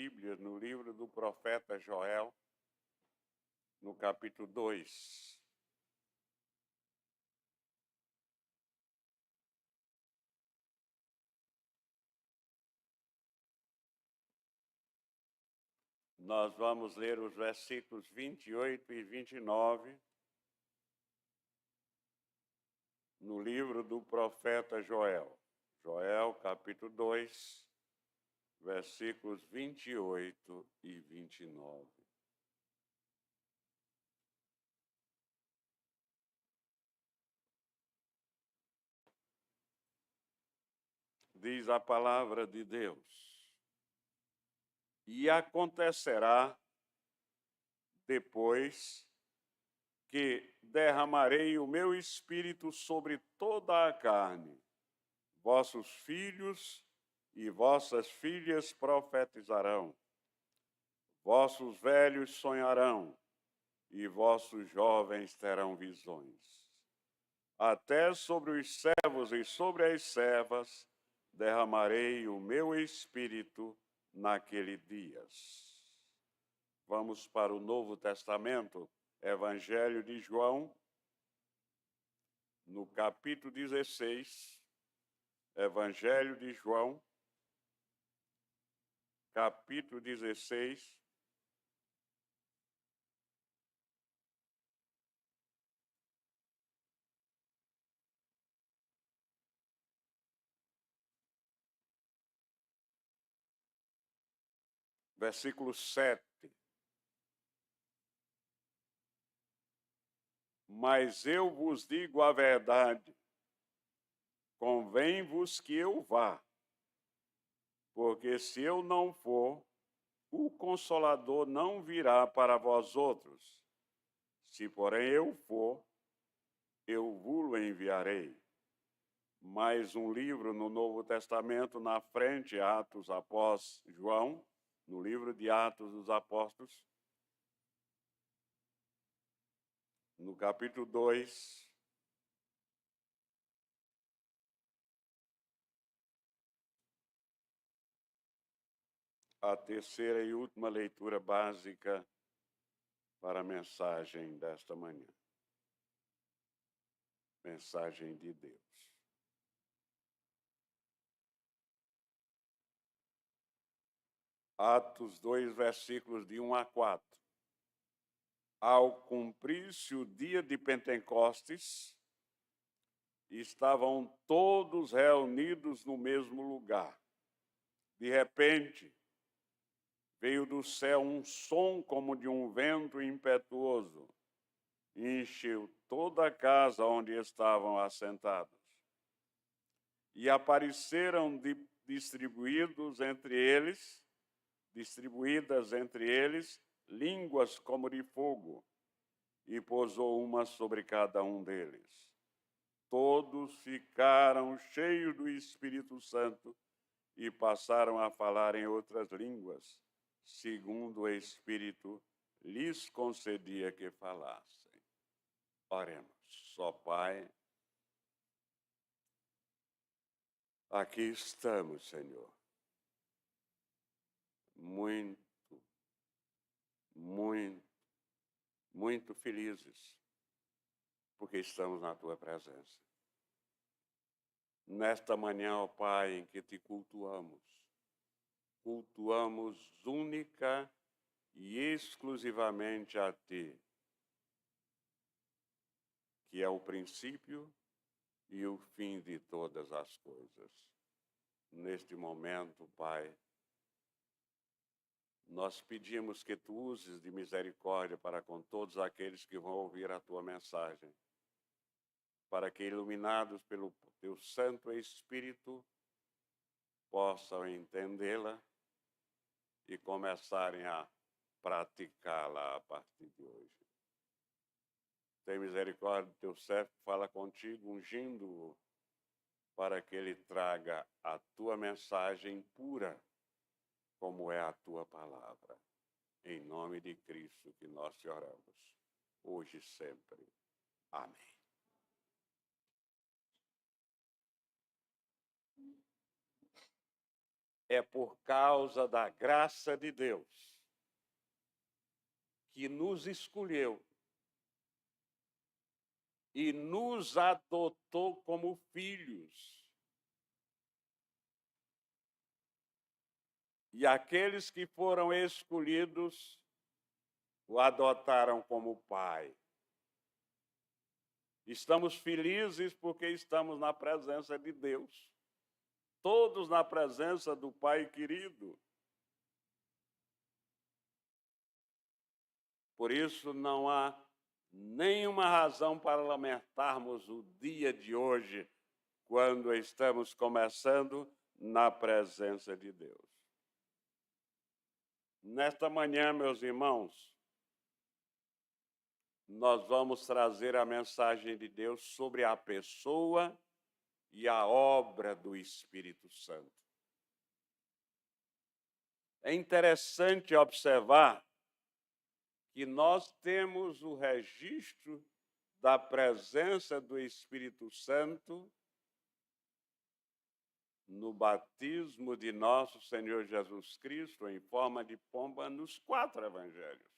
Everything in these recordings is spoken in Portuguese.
Bíblias no livro do profeta Joel, no capítulo 2. Nós vamos ler os versículos 28 e 29 no livro do profeta Joel. Joel, capítulo 2, versículos 28 e 29. Diz a palavra de Deus: e acontecerá depois que derramarei o meu espírito sobre toda a carne. Vossos filhos e vossas filhas profetizarão, vossos velhos sonharão e vossos jovens terão visões. Até sobre os servos e sobre as servas derramarei o meu espírito naquele dias. Vamos para o Novo Testamento, Evangelho de João, no capítulo 16, Evangelho de João, capítulo 16, versículo 7. Mas eu vos digo a verdade, convém-vos que eu vá, porque se eu não for, o Consolador não virá para vós outros. Se, porém, eu for, eu vos enviarei. Mais um livro no Novo Testamento, na frente, Atos após João, no livro de Atos dos Apóstolos, no capítulo 2, a terceira e última leitura básica para a mensagem desta manhã. Mensagem de Deus. Atos 2, versículos de 1 a 4. Ao cumprir-se o dia de Pentecostes, estavam todos reunidos no mesmo lugar. De repente, veio do céu um som como de um vento impetuoso, e encheu toda a casa onde estavam assentados. E apareceram distribuídas entre eles línguas como de fogo, e pousou uma sobre cada um deles. Todos ficaram cheios do Espírito Santo e passaram a falar em outras línguas, segundo o Espírito lhes concedia que falassem. Oremos. Ó Pai, aqui estamos, Senhor. Muito felizes, porque estamos na Tua presença. Nesta manhã, ó Pai, em que Te cultuamos única e exclusivamente a Ti, que é o princípio e o fim de todas as coisas. Neste momento, Pai, nós pedimos que Tu uses de misericórdia para com todos aqueles que vão ouvir a Tua mensagem, para que, iluminados pelo Teu Santo Espírito, possam entendê-la e começarem a praticá-la a partir de hoje. Tem misericórdia do Teu servo, fala contigo, ungindo-o, para que ele traga a Tua mensagem pura, como é a Tua palavra. Em nome de Cristo que nós te oramos, hoje e sempre. Amém. é por causa da graça de Deus que nos escolheu e nos adotou como filhos. E aqueles que foram escolhidos o adotaram como pai. Estamos felizes porque estamos na presença de Deus, todos na presença do Pai querido. Por isso, não há nenhuma razão para lamentarmos o dia de hoje, quando estamos começando na presença de Deus. Nesta manhã, meus irmãos, nós vamos trazer a mensagem de Deus sobre a pessoa e a obra do Espírito Santo. É interessante observar que nós temos o registro da presença do Espírito Santo no batismo de nosso Senhor Jesus Cristo em forma de pomba nos 4 evangelhos.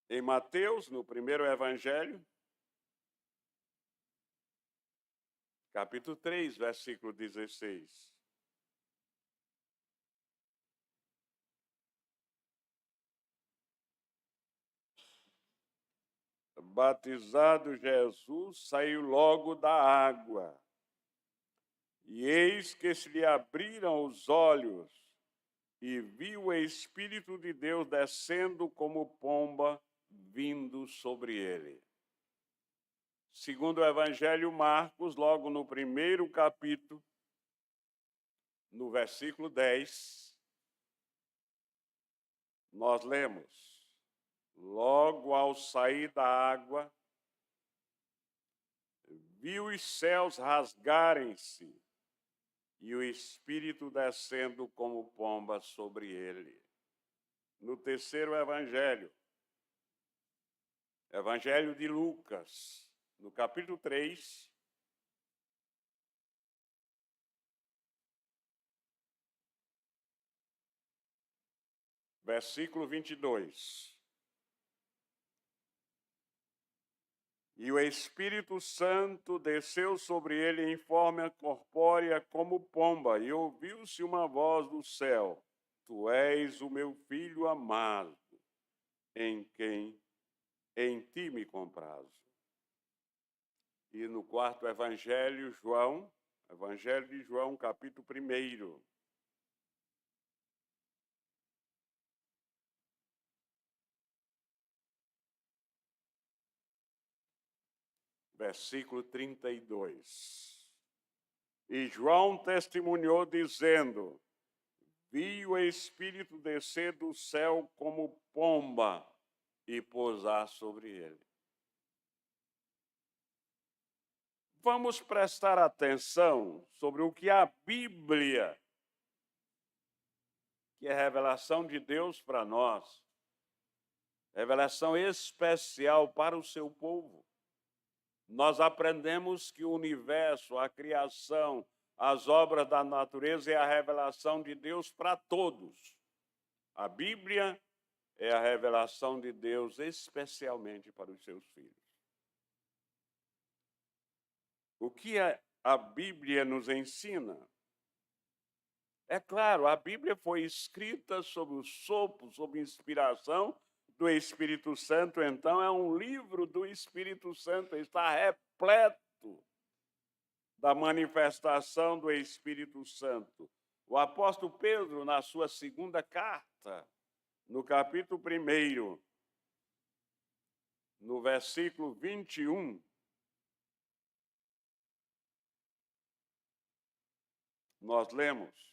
Em Mateus, no primeiro evangelho, capítulo 3, versículo 16. Batizado Jesus, saiu logo da água, e eis que se lhe abriram os olhos, e viu o Espírito de Deus descendo como pomba, vindo sobre ele. Segundo o Evangelho Marcos, logo no primeiro capítulo, no versículo 10, nós lemos: logo ao sair da água, viu os céus rasgarem-se e o Espírito descendo como pomba sobre ele. No terceiro evangelho, Evangelho de Lucas, no capítulo 3, versículo 22. E o Espírito Santo desceu sobre ele em forma corpórea como pomba, e ouviu-se uma voz do céu: Tu és o meu filho amado, em ti me comprazo. E no quarto evangelho, João, Evangelho de João, capítulo 1. Versículo 32. E João testemunhou dizendo: Vi o Espírito descer do céu como pomba e pousar sobre ele. Vamos prestar atenção sobre o que a Bíblia, que é revelação de Deus para nós, revelação especial para o seu povo. Nós aprendemos que o universo, a criação, as obras da natureza é a revelação de Deus para todos. A Bíblia é a revelação de Deus especialmente para os seus filhos. O que a Bíblia nos ensina? É claro, a Bíblia foi escrita sob o sopro, sob inspiração do Espírito Santo, então é um livro do Espírito Santo, está repleto da manifestação do Espírito Santo. O apóstolo Pedro, na sua segunda carta, no capítulo 1, no versículo 21, nós lemos: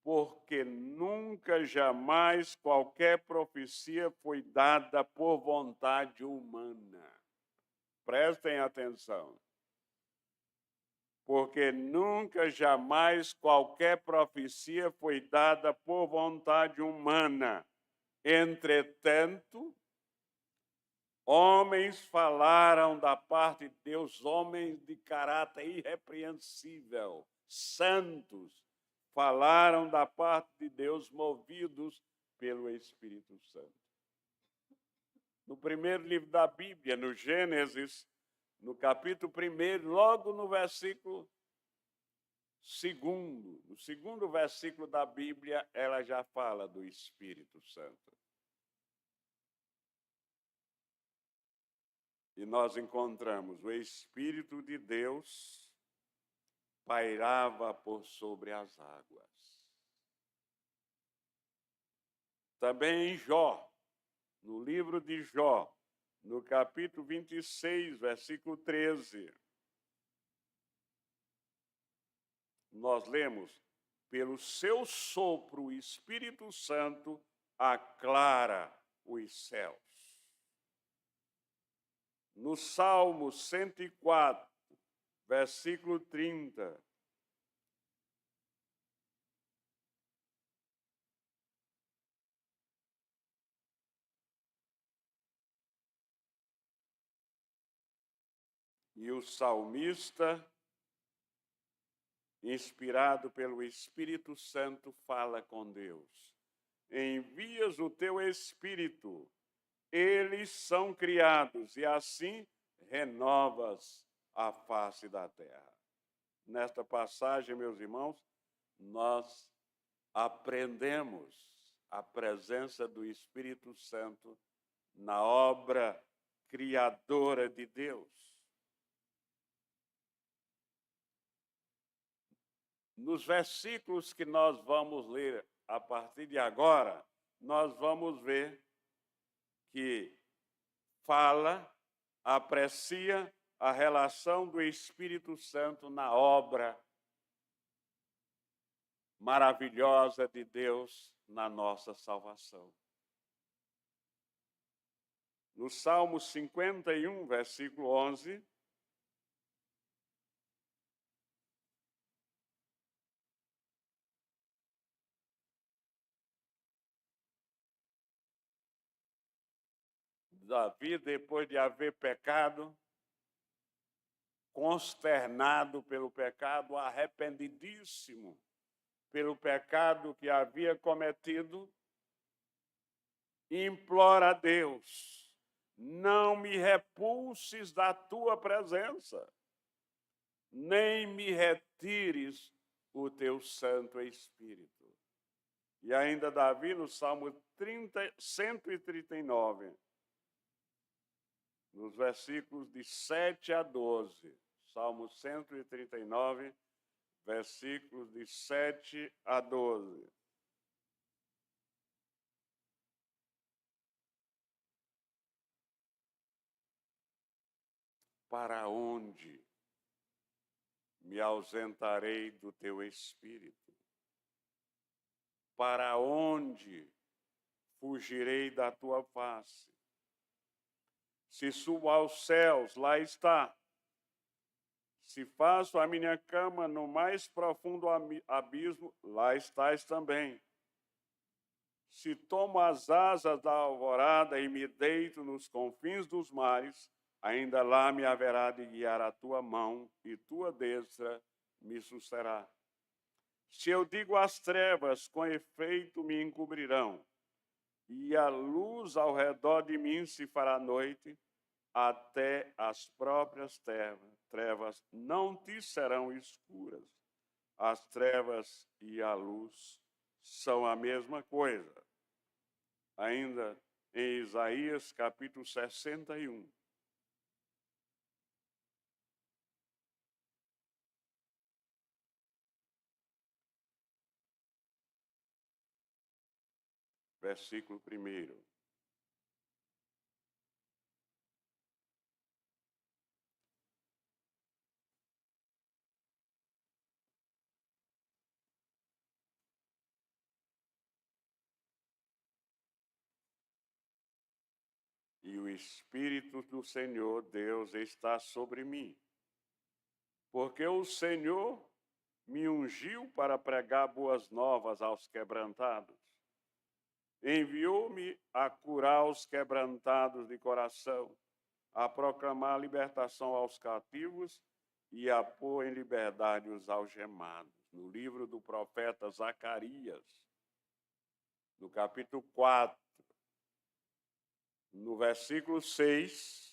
porque nunca, jamais, qualquer profecia foi dada por vontade humana. Prestem atenção. Porque nunca, jamais, qualquer profecia foi dada por vontade humana. Entretanto, Homens falaram da parte de Deus, homens de caráter irrepreensível, santos, falaram da parte de Deus, movidos pelo Espírito Santo. No primeiro livro da Bíblia, no Gênesis, no capítulo 1, logo no versículo 2, no segundo versículo da Bíblia, ela já fala do Espírito Santo. E nós encontramos o Espírito de Deus pairava por sobre as águas. Também em Jó, no livro de Jó, no capítulo 26, versículo 13, nós lemos: pelo seu sopro, o Espírito Santo aclara os céus. No Salmo 104, versículo 30, e o salmista, inspirado pelo Espírito Santo, fala com Deus: envias o teu Espírito, eles são criados, e assim renovas a face da terra. Nesta passagem, meus irmãos, nós aprendemos a presença do Espírito Santo na obra criadora de Deus. Nos versículos que nós vamos ler a partir de agora, nós vamos ver que fala, aprecia a relação do Espírito Santo na obra maravilhosa de Deus na nossa salvação. No Salmo 51, versículo 11, Davi, depois de haver pecado, consternado pelo pecado, arrependidíssimo pelo pecado que havia cometido, implora a Deus: não me repulses da tua presença, nem me retires o teu Santo Espírito. E ainda Davi, no Salmo 139, nos versículos de 7 a 12, Salmo 139, versículos de 7 a 12. Para onde me ausentarei do teu Espírito? Para onde fugirei da tua face? Se subo aos céus, lá está. Se faço a minha cama no mais profundo abismo, lá estás também. Se tomo as asas da alvorada e me deito nos confins dos mares, ainda lá me haverá de guiar a tua mão e tua destra me susterá. Se eu digo às trevas, com efeito me encobrirão, e a luz ao redor de mim se fará noite, até as próprias trevas não te serão escuras. As trevas e a luz são a mesma coisa. Ainda em Isaías, capítulo 61. Versículo 1. E o Espírito do Senhor Deus está sobre mim, porque o Senhor me ungiu para pregar boas novas aos quebrantados. Enviou-me a curar os quebrantados de coração, a proclamar a libertação aos cativos e a pôr em liberdade os algemados. No livro do profeta Zacarias, no capítulo 4, no versículo 6,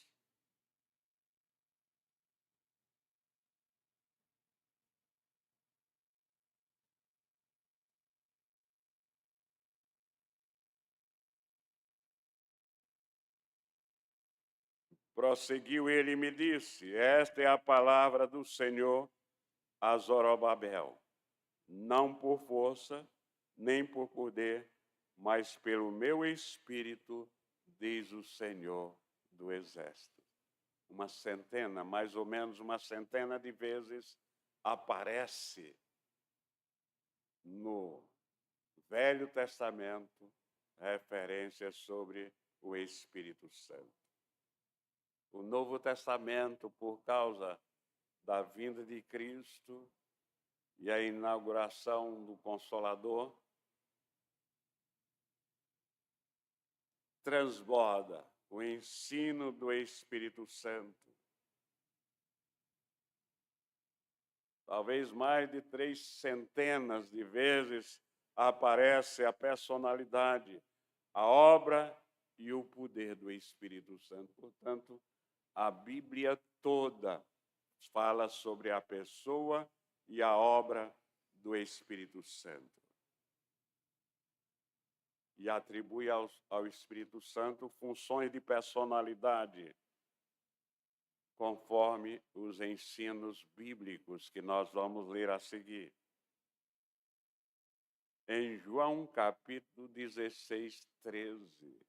prosseguiu ele e me disse: esta é a palavra do Senhor a Zorobabel, não por força, nem por poder, mas pelo meu espírito, diz o Senhor do Exército. Uma centena, mais ou menos uma centena de vezes, aparece no Velho Testamento referências sobre o Espírito Santo. O Novo Testamento, por causa da vinda de Cristo e a inauguração do Consolador, transborda o ensino do Espírito Santo. Talvez mais de 300 de vezes aparece a personalidade, a obra e o poder do Espírito Santo. Portanto, a Bíblia toda fala sobre a pessoa e a obra do Espírito Santo. E atribui ao Espírito Santo funções de personalidade, conforme os ensinos bíblicos que nós vamos ler a seguir. Em João capítulo 16, 13.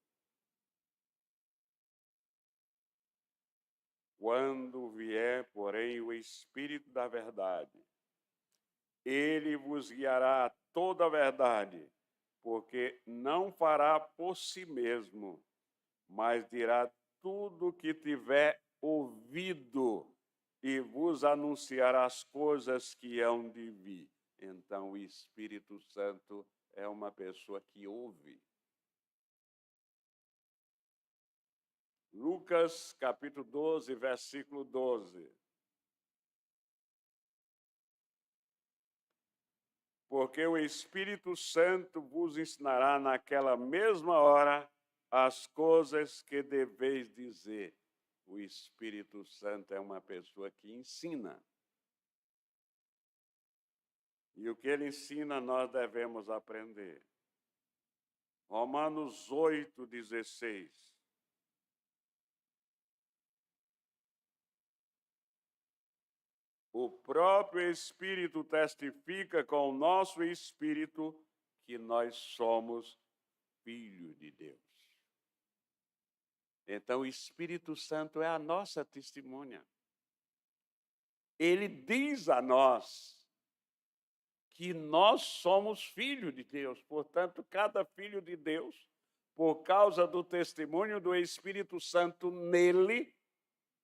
Quando vier, porém, o Espírito da verdade, ele vos guiará a toda a verdade, porque não fará por si mesmo, mas dirá tudo o que tiver ouvido e vos anunciará as coisas que hão de vir. Então, o Espírito Santo é uma pessoa que ouve. Lucas, capítulo 12, versículo 12. Porque o Espírito Santo vos ensinará naquela mesma hora as coisas que deveis dizer. O Espírito Santo é uma pessoa que ensina. E o que ele ensina, nós devemos aprender. Romanos 8, 16. O próprio Espírito testifica com o nosso espírito que nós somos filhos de Deus. Então, o Espírito Santo é a nossa testemunha. Ele diz a nós que nós somos filhos de Deus. Portanto, cada filho de Deus, por causa do testemunho do Espírito Santo nele,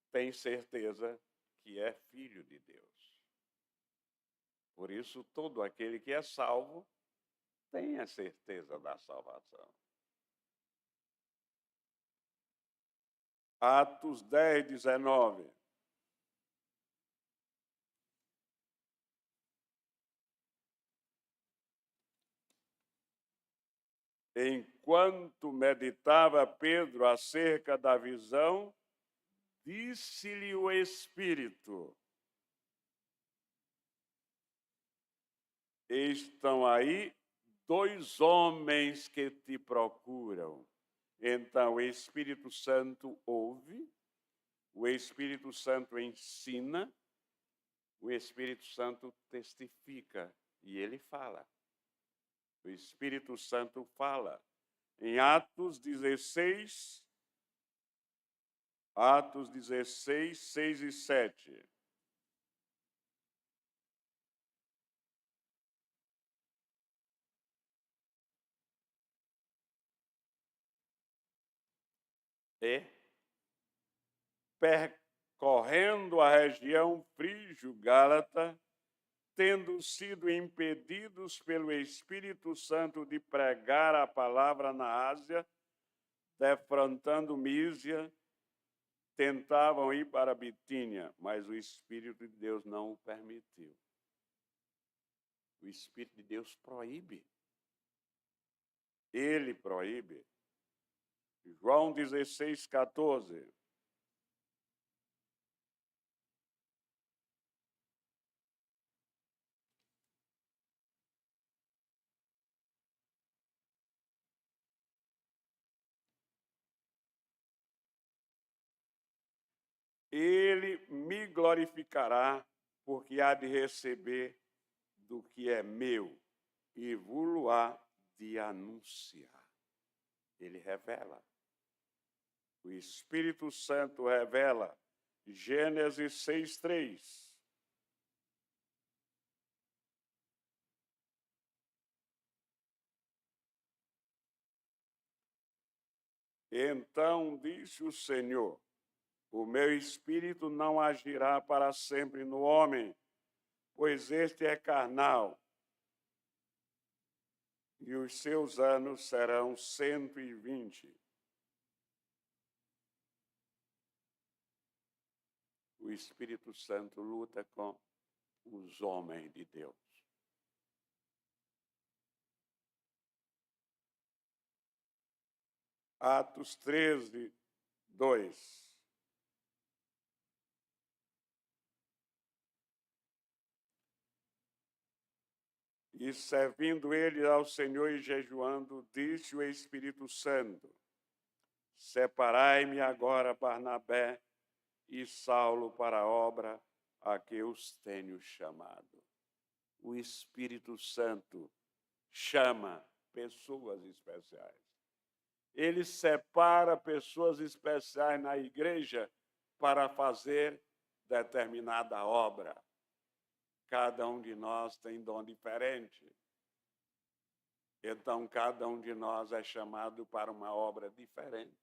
tem certeza que é filho de Deus. Por isso, todo aquele que é salvo tem a certeza da salvação. Atos 10, 19. Enquanto meditava Pedro acerca da visão, disse-lhe o Espírito: estão aí 2 homens que te procuram. Então, o Espírito Santo ouve, o Espírito Santo ensina, o Espírito Santo testifica e ele fala. O Espírito Santo fala. Em Atos 16, 6 e 7. E, percorrendo a região frígio-gálata, tendo sido impedidos pelo Espírito Santo de pregar a palavra na Ásia, defrontando Mísia, tentavam ir para Bitínia, mas o Espírito de Deus não o permitiu. O Espírito de Deus proíbe. Ele proíbe. João 16, 14. Ele me glorificará, porque há de receber do que é meu e vou-lo-á de anunciar. Ele revela. O Espírito Santo revela. Gênesis 6:3. Então disse o Senhor: o meu espírito não agirá para sempre no homem, pois este é carnal, e os seus anos serão 120. O Espírito Santo luta com os homens de Deus. Atos 13, 2. E servindo ele ao Senhor e jejuando, disse o Espírito Santo: separai-me agora Barnabé e Saulo para a obra a que os tenho chamado. O Espírito Santo chama pessoas especiais. Ele separa pessoas especiais na igreja para fazer determinada obra. Cada um de nós tem dom diferente. Então, cada um de nós é chamado para uma obra diferente.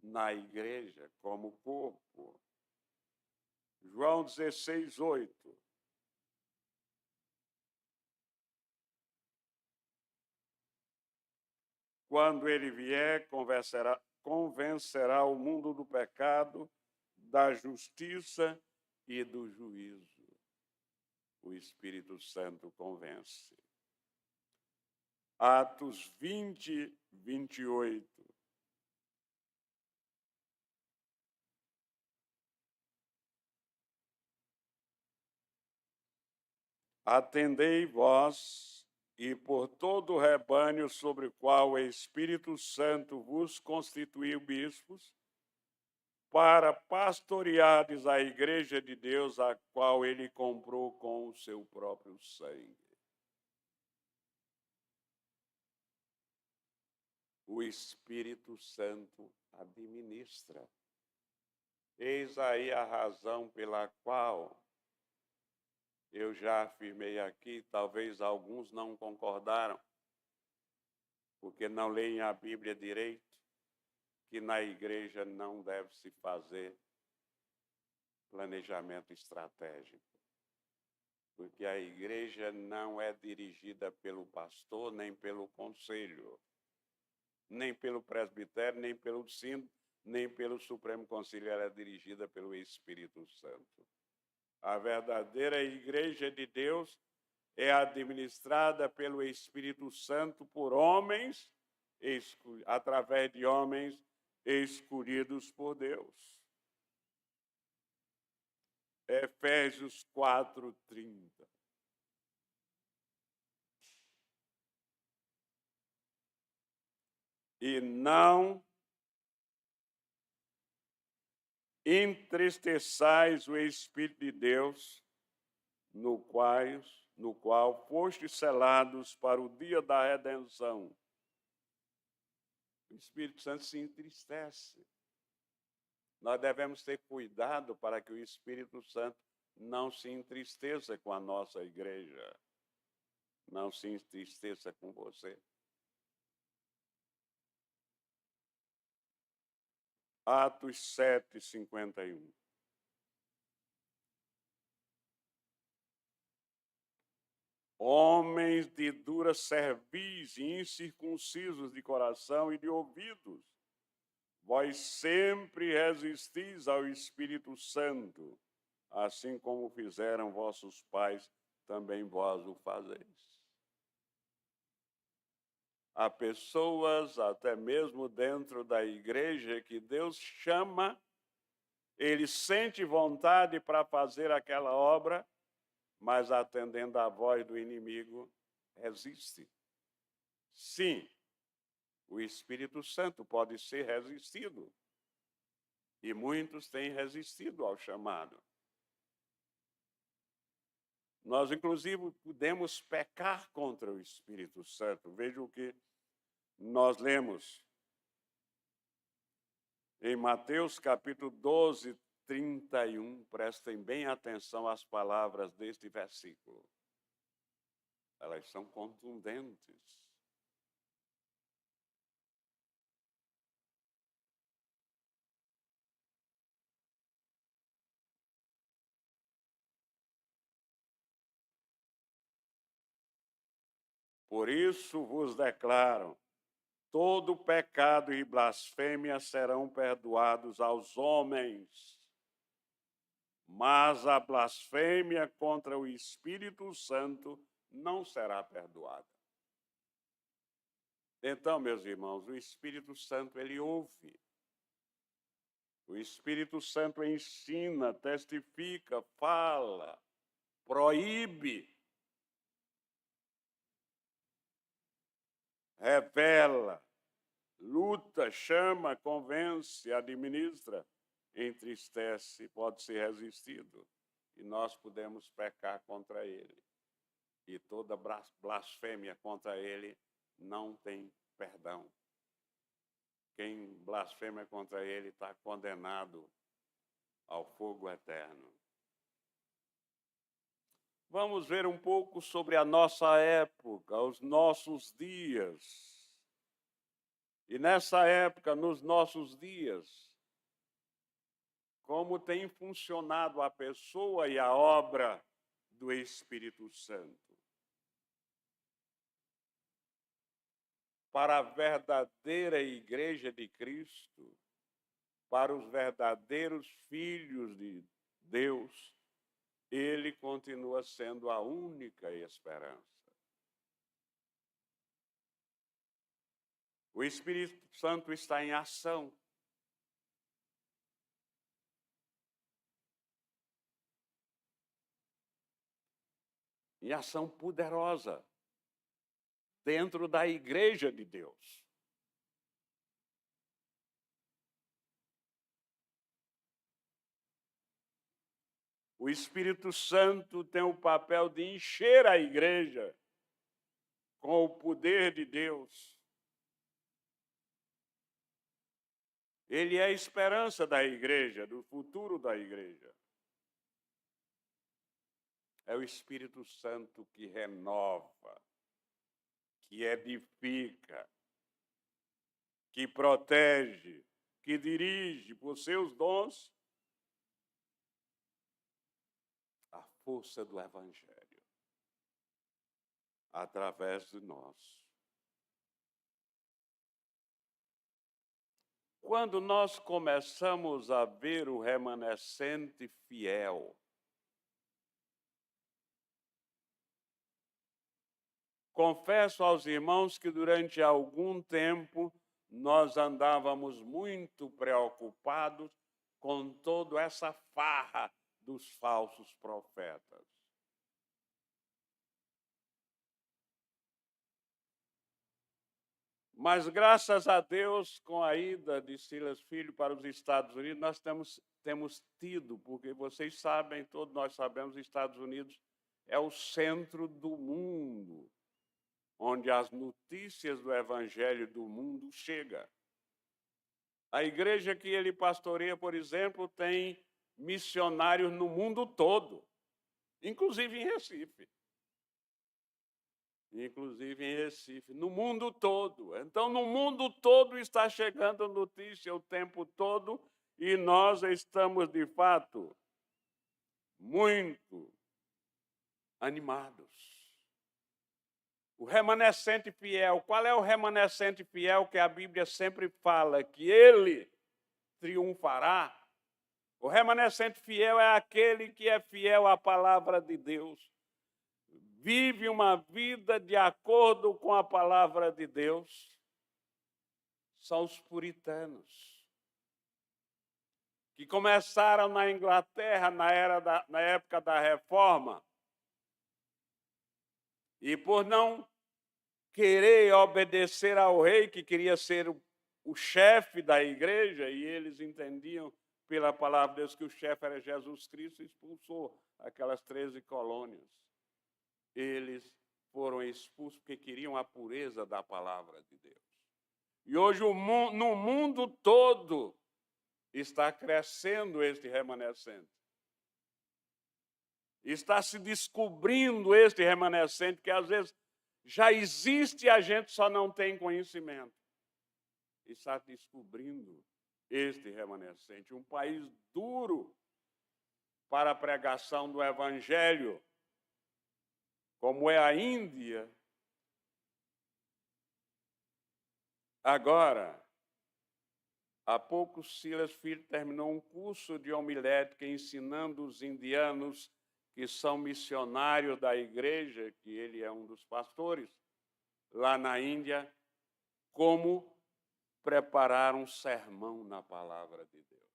Na igreja, como corpo. João 16, 8. Quando ele vier, convencerá o mundo do pecado, da justiça e do juízo. O Espírito Santo convence. Atos 20, 28. Atendei vós e por todo o rebanho sobre o qual o Espírito Santo vos constituiu bispos, para pastoreares a igreja de Deus, a qual ele comprou com o seu próprio sangue. O Espírito Santo administra. Eis aí a razão pela qual eu já afirmei aqui, talvez alguns não concordaram, porque não leem a Bíblia direito, que na igreja não deve se fazer planejamento estratégico. Porque a igreja não é dirigida pelo pastor, nem pelo conselho, nem pelo presbitério, nem pelo sínodo, nem pelo Supremo Conselho, ela é dirigida pelo Espírito Santo. A verdadeira igreja de Deus é administrada pelo Espírito Santo por homens, através de homens escolhidos por Deus. Efésios 4:30. E não entristeçais o Espírito de Deus, no qual fostes selados para o dia da redenção. O Espírito Santo se entristece. Nós devemos ter cuidado para que o Espírito Santo não se entristeça com a nossa igreja, não se entristeça com você. Atos 7, 51. homens de dura cerviz e incircuncisos de coração e de ouvidos, vós sempre resistis ao Espírito Santo, assim como fizeram vossos pais, também vós o fazeis. Há pessoas, até mesmo dentro da igreja, que Deus chama, ele sente vontade para fazer aquela obra, mas atendendo à voz do inimigo, resiste. Sim, o Espírito Santo pode ser resistido. E muitos têm resistido ao chamado. Nós, inclusive, podemos pecar contra o Espírito Santo. Veja o que nós lemos em Mateus capítulo 12, 31. Prestem bem atenção às palavras deste versículo. Elas são contundentes. Por isso vos declaro, todo pecado e blasfêmia serão perdoados aos homens, mas a blasfêmia contra o Espírito Santo não será perdoada. Então, meus irmãos, o Espírito Santo, ele ouve. O Espírito Santo ensina, testifica, fala, proíbe, revela, luta, chama, convence, administra, entristece, pode ser resistido. E nós podemos pecar contra ele. E toda blasfêmia contra ele não tem perdão. Quem blasfema contra ele está condenado ao fogo eterno. Vamos ver um pouco sobre a nossa época, os nossos dias. E nessa época, nos nossos dias, como tem funcionado a pessoa e a obra do Espírito Santo. Para a verdadeira Igreja de Cristo, para os verdadeiros filhos de Deus, ele continua sendo a única esperança. O Espírito Santo está em ação. Em ação poderosa, dentro da Igreja de Deus. O Espírito Santo tem o papel de encher a Igreja com o poder de Deus. Ele é a esperança da Igreja, do futuro da Igreja. É o Espírito Santo que renova, que edifica, que protege, que dirige por seus dons a força do Evangelho através de nós. Quando nós começamos a ver o remanescente fiel, confesso aos irmãos que durante algum tempo nós andávamos muito preocupados com toda essa farra dos falsos profetas. Mas, graças a Deus, com a ida de Silas Filho para os Estados Unidos, nós temos tido, porque vocês sabem, todos nós sabemos, os Estados Unidos é o centro do mundo, onde as notícias do Evangelho do mundo chegam. A igreja que ele pastoreia, por exemplo, tem missionários no mundo todo, inclusive em Recife. No mundo todo. Então, no mundo todo está chegando notícia o tempo todo e nós estamos, de fato, muito animados. O remanescente fiel. Qual é o remanescente fiel que a Bíblia sempre fala que ele triunfará? O remanescente fiel é aquele que é fiel à palavra de Deus. Vive uma vida de acordo com a palavra de Deus. São os puritanos, que começaram na Inglaterra na época da Reforma, e por não querer obedecer ao rei, que queria ser o chefe da igreja, e eles entendiam pela palavra de Deus que o chefe era Jesus Cristo, expulsou aquelas 13 colônias. Eles foram expulsos porque queriam a pureza da palavra de Deus. E hoje no mundo todo está crescendo este remanescente. Está se descobrindo este remanescente, que às vezes já existe e a gente só não tem conhecimento. Está descobrindo este remanescente. Um país duro para a pregação do Evangelho, como é a Índia. Agora, há pouco, Silas Filho terminou um curso de homilética ensinando os indianos, que são missionários da igreja, que ele é um dos pastores, lá na Índia, como preparar um sermão na palavra de Deus.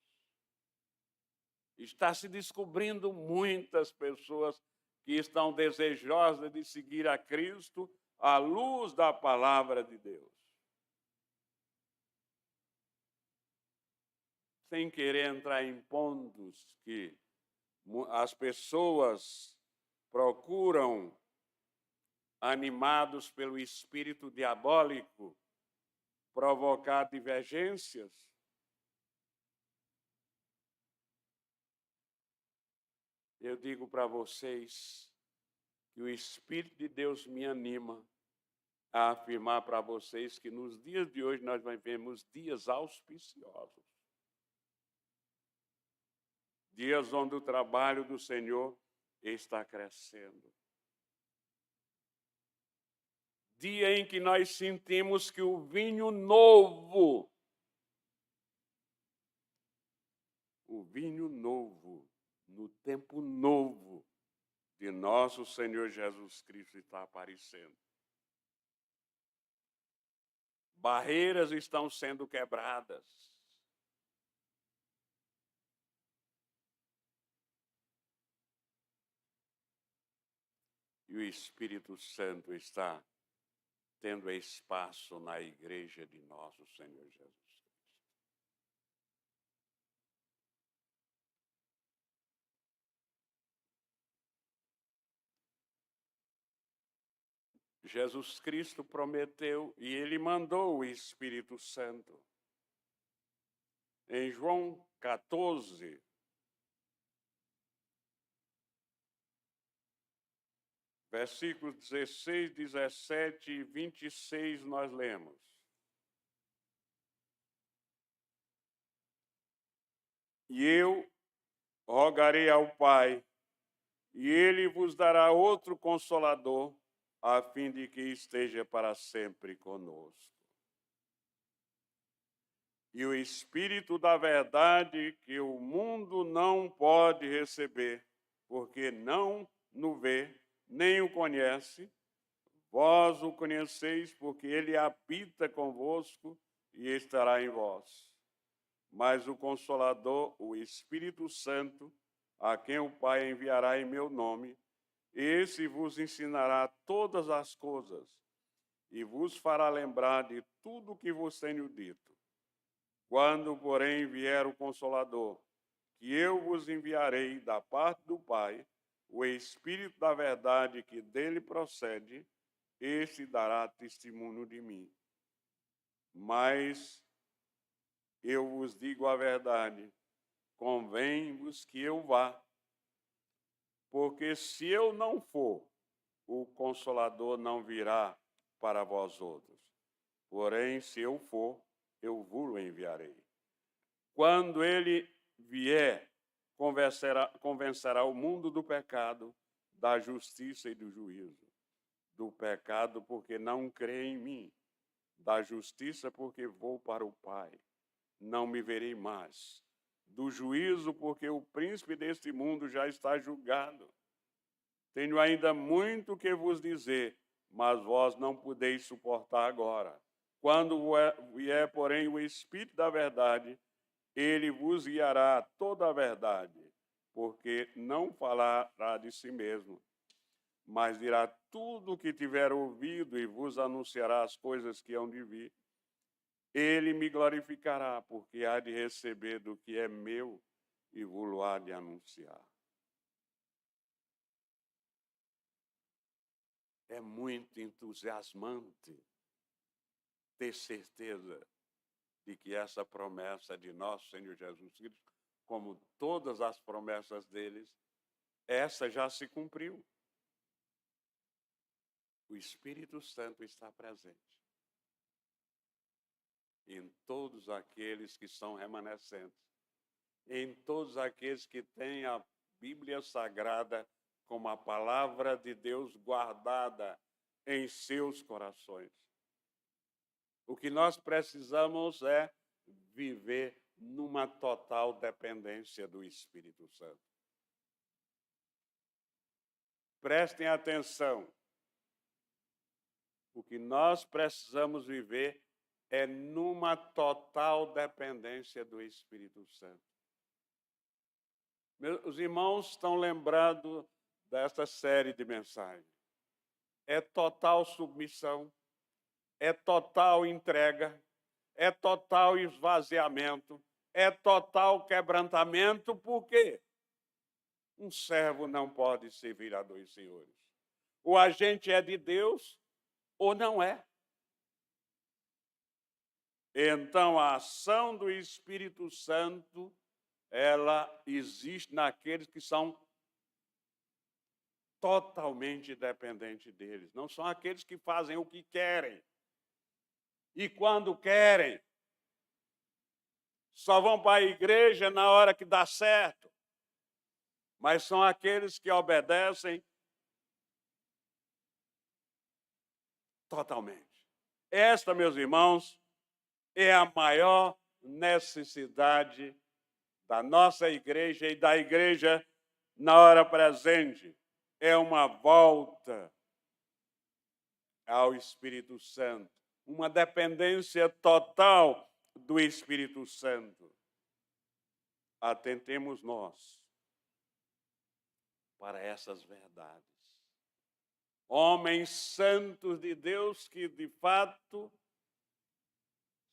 Está se descobrindo muitas pessoas que estão desejosas de seguir a Cristo à luz da palavra de Deus. Sem querer entrar em pontos que as pessoas procuram, animados pelo espírito diabólico, provocar divergências. Eu digo para vocês que o Espírito de Deus me anima a afirmar para vocês que nos dias de hoje nós vivemos dias auspiciosos. Dias onde o trabalho do Senhor está crescendo. Dia em que nós sentimos que o vinho novo, no tempo novo de nosso Senhor Jesus Cristo está aparecendo. Barreiras estão sendo quebradas. E o Espírito Santo está tendo espaço na igreja de nosso Senhor Jesus Cristo. Jesus Cristo prometeu e ele mandou o Espírito Santo. Em João 14, versículos 16, 17 e 26, nós lemos. E eu rogarei ao Pai, e ele vos dará outro Consolador, a fim de que esteja para sempre conosco. E o Espírito da verdade, que o mundo não pode receber, porque não o vê, nem o conhece, vós o conheceis, porque ele habita convosco e estará em vós. Mas o Consolador, o Espírito Santo, a quem o Pai enviará em meu nome, esse vos ensinará todas as coisas e vos fará lembrar de tudo o que vos tenho dito. Quando, porém, vier o Consolador, que eu vos enviarei da parte do Pai, o Espírito da verdade que dele procede, este dará testemunho de mim. Mas eu vos digo a verdade, convém-vos que eu vá, porque se eu não for, o Consolador não virá para vós outros. Porém, se eu for, eu vos enviarei. Quando ele vier, convencerá o mundo do pecado, da justiça e do juízo. do pecado, porque não crê em mim, da justiça, porque vou para o Pai, não me verei mais, do juízo, porque o príncipe deste mundo já está julgado. Tenho ainda muito que vos dizer, mas vós não podeis suportar agora. Quando vier, porém, o Espírito da verdade, ele vos guiará a toda a verdade, porque não falará de si mesmo, mas dirá tudo o que tiver ouvido e vos anunciará as coisas que hão de vir. Ele me glorificará, porque há de receber do que é meu e vos há de anunciar. É muito entusiasmante ter certeza de que essa promessa de nosso Senhor Jesus Cristo, como todas as promessas deles, essa já se cumpriu. O Espírito Santo está presente em todos aqueles que são remanescentes, em todos aqueles que têm a Bíblia Sagrada como a palavra de Deus guardada em seus corações. O que nós precisamos é viver numa total dependência do Espírito Santo. Prestem atenção. O que nós precisamos viver é numa total dependência do Espírito Santo. Meus irmãos estão lembrando desta série de mensagens. É total submissão, é total entrega, é total esvaziamento, é total quebrantamento, porque um servo não pode servir a dois senhores. Ou a gente é de Deus, ou não é. Então, a ação do Espírito Santo, ela existe naqueles que são totalmente dependentes deles. Não são aqueles que fazem o que querem. E quando querem, só vão para a igreja na hora que dá certo. Mas são aqueles que obedecem totalmente. Esta, meus irmãos, é a maior necessidade da nossa igreja e da igreja na hora presente. É uma volta ao Espírito Santo, uma dependência total do Espírito Santo. Atentemos nós para essas verdades. Homens santos de Deus que, de fato,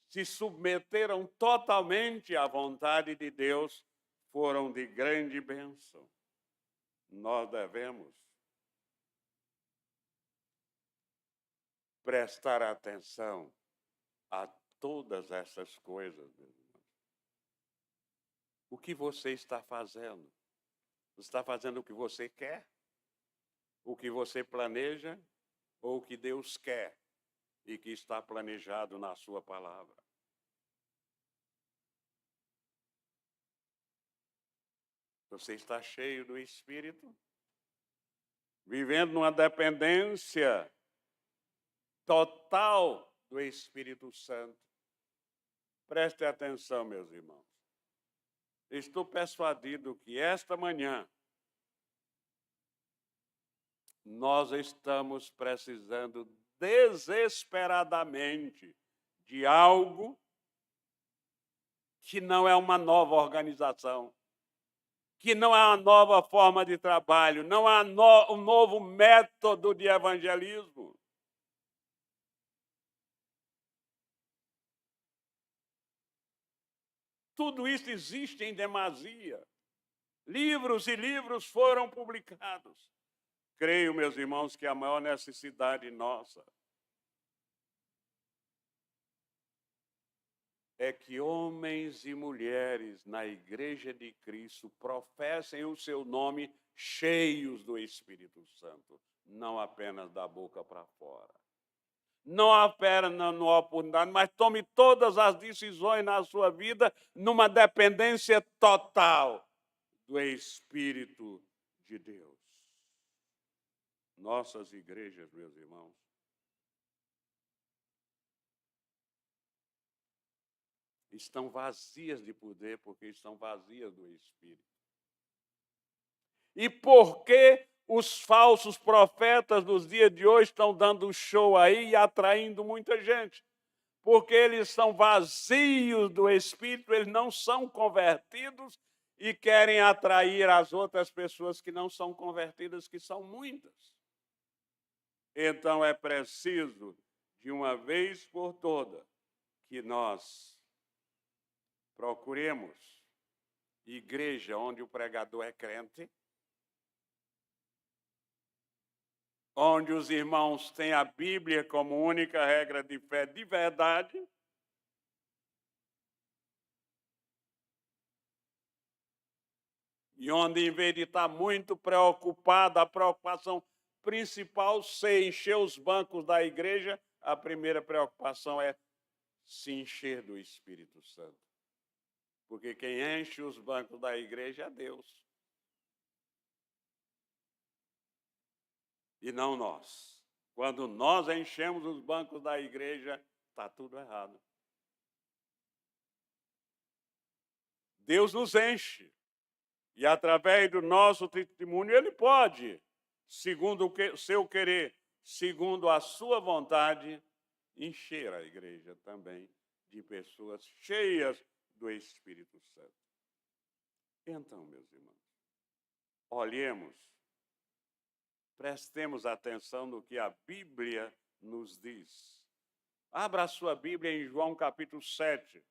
se submeteram totalmente à vontade de Deus, foram de grande bênção. Nós devemos prestar atenção a todas essas coisas, meus irmãos. O que você está fazendo? Você está fazendo o que você quer? O que você planeja? Ou o que Deus quer e que está planejado na sua palavra? Você está cheio do Espírito? Vivendo numa dependência total do Espírito Santo. Preste atenção, meus irmãos. Estou persuadido que esta manhã nós estamos precisando desesperadamente de algo que não é uma nova organização, que não é uma nova forma de trabalho, não é um novo método de evangelismo. Tudo isso existe em demasia. Livros e livros foram publicados. Creio, meus irmãos, que a maior necessidade nossa é que homens e mulheres na Igreja de Cristo professem o seu nome cheios do Espírito Santo, não apenas da boca para fora. Não apenas na oportunidade, mas tome todas as decisões na sua vida numa dependência total do Espírito de Deus. Nossas igrejas, meus irmãos, estão vazias de poder porque estão vazias do Espírito. E por que os falsos profetas dos dias de hoje estão dando show aí e atraindo muita gente? Porque eles são vazios do Espírito, eles não são convertidos e querem atrair as outras pessoas que não são convertidas, que são muitas. Então é preciso, de uma vez por todas, que nós procuremos igreja onde o pregador é crente, onde os irmãos têm a Bíblia como única regra de fé de verdade, e onde, em vez de estar muito preocupado, a preocupação principal ser encher os bancos da igreja, a primeira preocupação é se encher do Espírito Santo. Porque quem enche os bancos da igreja é Deus. E não nós. Quando nós enchemos os bancos da igreja, está tudo errado. Deus nos enche. E através do nosso testemunho, Ele pode, segundo o seu querer, segundo a sua vontade, encher a igreja também de pessoas cheias do Espírito Santo. Então, meus irmãos, olhemos, prestemos atenção no que a Bíblia nos diz. Abra a sua Bíblia em João capítulo 7.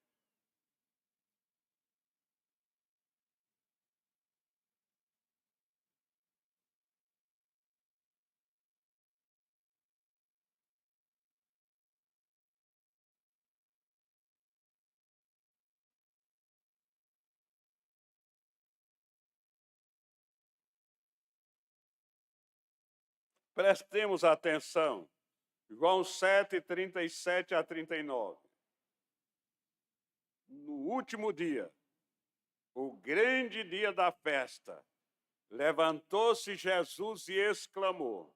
Prestemos atenção. João 7, 37 a 39. No último dia, o grande dia da festa, levantou-se Jesus e exclamou: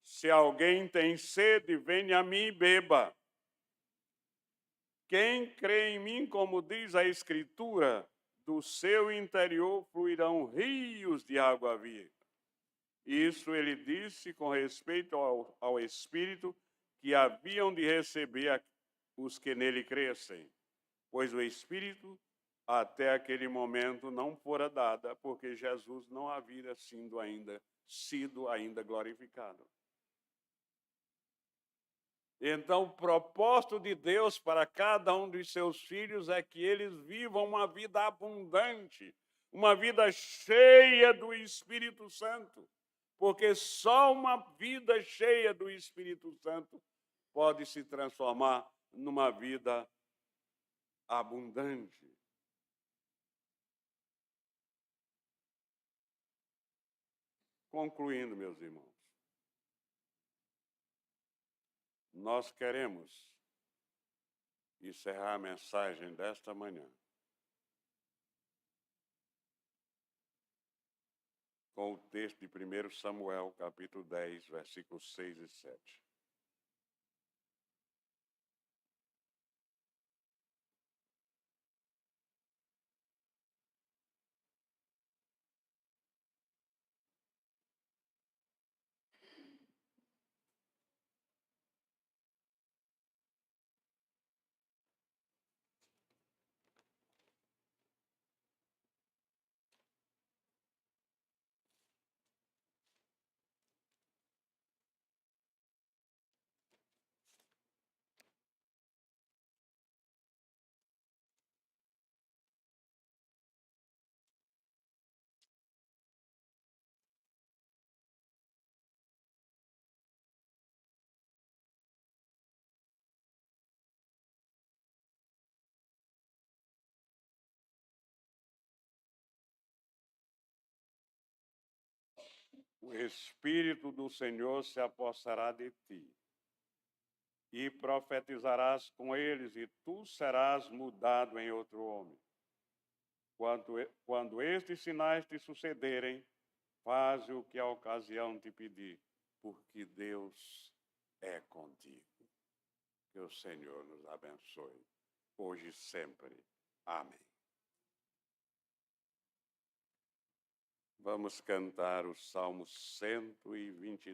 se alguém tem sede, venha a mim e beba. Quem crê em mim, como diz a Escritura, do seu interior fluirão rios de água viva. Isso ele disse com respeito ao Espírito que haviam de receber os que nele crescem, pois o Espírito até aquele momento não fora dada, porque Jesus não havia sido ainda glorificado. Então, o propósito de Deus para cada um dos seus filhos é que eles vivam uma vida abundante, uma vida cheia do Espírito Santo, porque só uma vida cheia do Espírito Santo pode se transformar numa vida abundante. Concluindo, meus irmãos, nós queremos encerrar a mensagem desta manhã com o texto de 1 Samuel, capítulo 10, versículos 6 e 7. O Espírito do Senhor se apossará de ti, e profetizarás com eles, e tu serás mudado em outro homem. Quando estes sinais te sucederem, Faze o que a ocasião te pedir, porque Deus é contigo. Que o Senhor nos abençoe, hoje e sempre. Amém. Vamos cantar o Salmo 122.